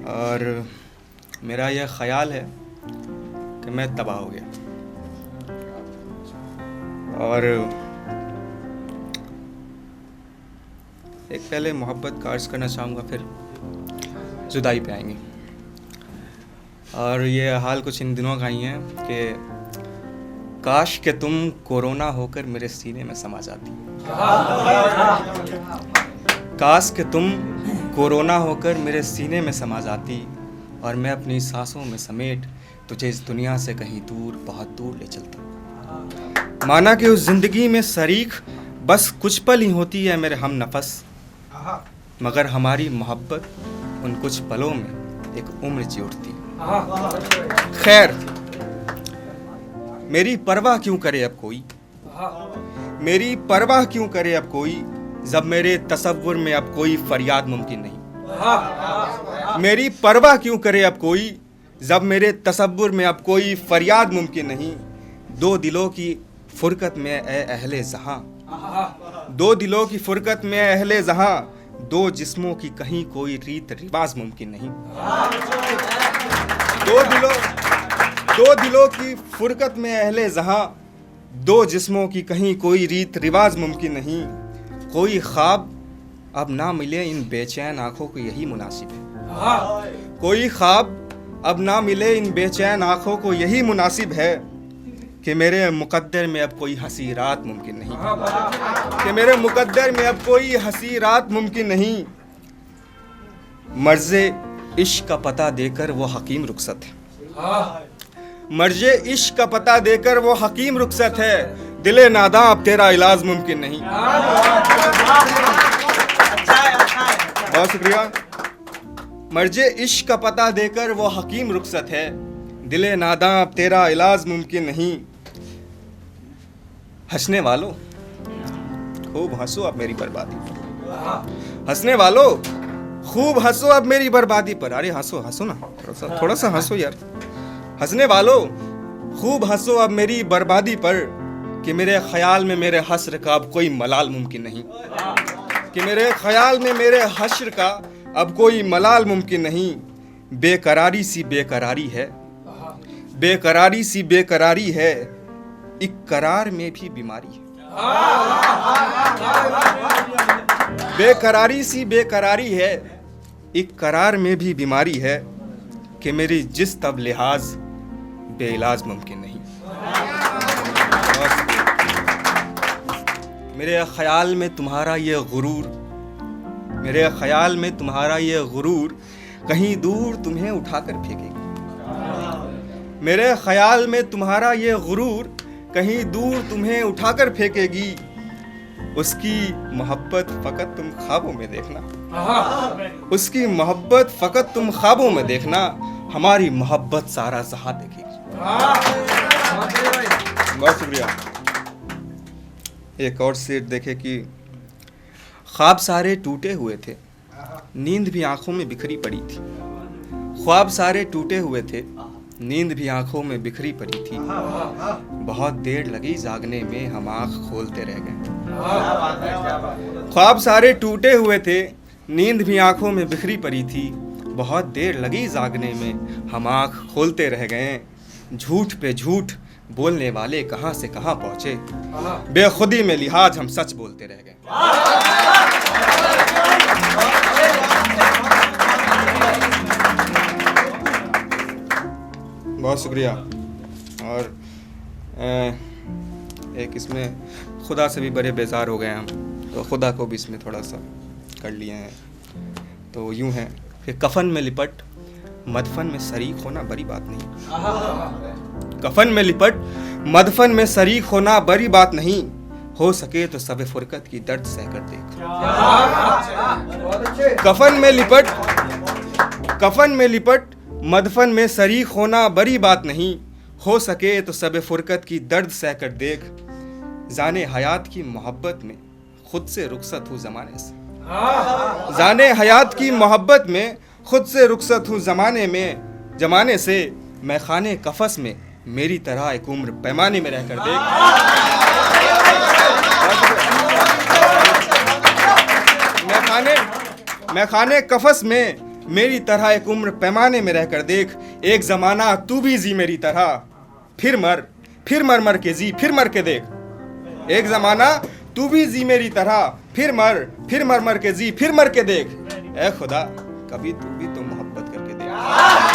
और मेरा यह ख्याल है कि मैं तबाह हो गया और एक पहले मोहब्बत का अर्ज़ करना चाहूँगा, फिर जुदाई पे आएंगे। और ये हाल कुछ इन दिनों का ही है कि काश कि तुम कोरोना होकर मेरे सीने में समा जाती, काश कि तुम कोरोना होकर मेरे सीने में समा जाती और मैं अपनी सांसों में समेट तुझे इस दुनिया से कहीं दूर, बहुत दूर ले चलता। माना कि उस ज़िंदगी में शरीक बस कुछ पल ही होती है मेरे हम नफस, मगर हमारी मोहब्बत उन कुछ पलों में एक उम्र जी उठती। खैर, मेरी परवाह क्यों करे अब कोई, मेरी परवाह क्यों करे अब कोई, जब मेरे तसव्वुर में अब कोई फरियाद मुमकिन नहीं। मेरी परवाह क्यों करे अब कोई, जब मेरे तसव्वुर में अब कोई फरियाद मुमकिन नहीं। दो दिलों की फुरकत में ए अहले जहां, दो दिलों की फुरकत में ए अहले जहां, दो जिस्मों की कहीं कोई रीत रिवाज मुमकिन नहीं। दो दिलों की फुरकत में अहले जहां, दो जिस्मों की कहीं कोई रीत रिवाज मुमकिन नहीं। कोई ख्वाब अब ना मिले इन बेचैन आंखों को यही मुनासिब है। कोई ख्वाब अब ना मिले इन बेचैन आंखों को यही मुनासिब है कि मेरे मुकद्दर में अब कोई हंसी रात मुमकिन नहीं, कि मेरे मुकद्दर में अब कोई हंसी रात मुमकिन नहीं। मर्ज़े इश्क का पता देकर वो हकीम रुखसत है, मर्ज़े इश्क का पता देकर वो हकीम रुखसत है। दिले नादा अब तेरा इलाज मुमकिन नहीं। बहुत शुक्रिया। मर्ज़े इश्क का पता देकर वो हकीम रुखसत है, दिले नादा अब तेरा इलाज मुमकिन नहीं। हंसने वालों खूब हंसो अब मेरी बर्बादी पर, हंसने वालों खूब हंसो अब मेरी बर्बादी पर। अरे हंसो हंसो ना, थोड़ा सा हंसो यार। हंसने वालों खूब हंसो अब मेरी बर्बादी पर, कि मेरे ख्याल में मेरे हश्र का अब कोई मलाल मुमकिन नहीं, कि मेरे ख्याल में मेरे हश्र का अब कोई मलाल मुमकिन नहीं। बेकरारी सी बेकरारी है, बेकरारी सी बेकरारी है, इकरार में भी बीमारी है। बेकरारी सी बेकरारी है, इकरार में भी बीमारी है, कि मेरी जिस तब लिहाज बेइलाज मुमकिन नहीं। मेरे ख्याल में तुम्हारा ये गुरूर, मेरे ख्याल में तुम्हारा ये गुरूर कहीं दूर तुम्हें उठाकर फेंकेगी। मेरे ख्याल में तुम्हारा ये गुरूर कहीं दूर तुम्हें उठाकर फेंकेगी। उसकी मोहब्बत फकत तुम ख्वाबों में देखना, उसकी मोहब्बत फकत तुम ख्वाबों में देखना, हमारी मोहब्बत सारा जहां देखेगी। बहुत शुक्रिया। एक और शेर देखे कि ख्वाब सारे टूटे हुए थे, नींद भी आंखों में बिखरी पड़ी थी। ख्वाब सारे टूटे हुए थे, नींद भी आंखों में बिखरी पड़ी थी। बहुत देर लगी जागने में, हम आंख खोलते रह गए। ख्वाब सारे टूटे हुए थे, नींद भी आंखों में बिखरी पड़ी थी। बहुत देर लगी जागने में, हम आंख खोलते रह गए। झूठ पे झूठ बोलने वाले कहां से कहां पहुंचे, बेखुदी में लिहाज हम सच बोलते रह गए। बहुत शुक्रिया। और एक इसमें खुदा से भी बड़े बेजार हो गए हम, तो खुदा को भी इसमें थोड़ा सा कर लिए हैं। तो यूं है कि कफन में लिपट मदफन में शरीक होना बड़ी बात नहीं। कफन में लिपट मदफन में शरीक होना बड़ी बात नहीं। हो सके तो सबे फुरकत की दर्द सहकर देख। कफन में लिपट मदफन में शरीक होना बड़ी बात नहीं। हो सके तो सबे फुरकत की दर्द सहकर देख। जाने हयात की मोहब्बत में खुद से रुखसत हूँ ज़माने से। जाने हयात की मोहब्बत में खुद से रुखसत हूँ ज़माने से। मैं खाने कफस में मेरी तरह एक उम्र पैमाने में रहकर देख। मैं खाने कफस में मेरी तरह एक उम्र पैमाने में रहकर देख, एक जमाना तू भी जी मेरी तरह, फिर मर मर के जी, फिर मर के देख। एक जमाना तू भी जी मेरी तरह, फिर मर मर के जी, फिर मर के देख। ए खुदा, कभी तू भी तो मोहब्बत करके देख।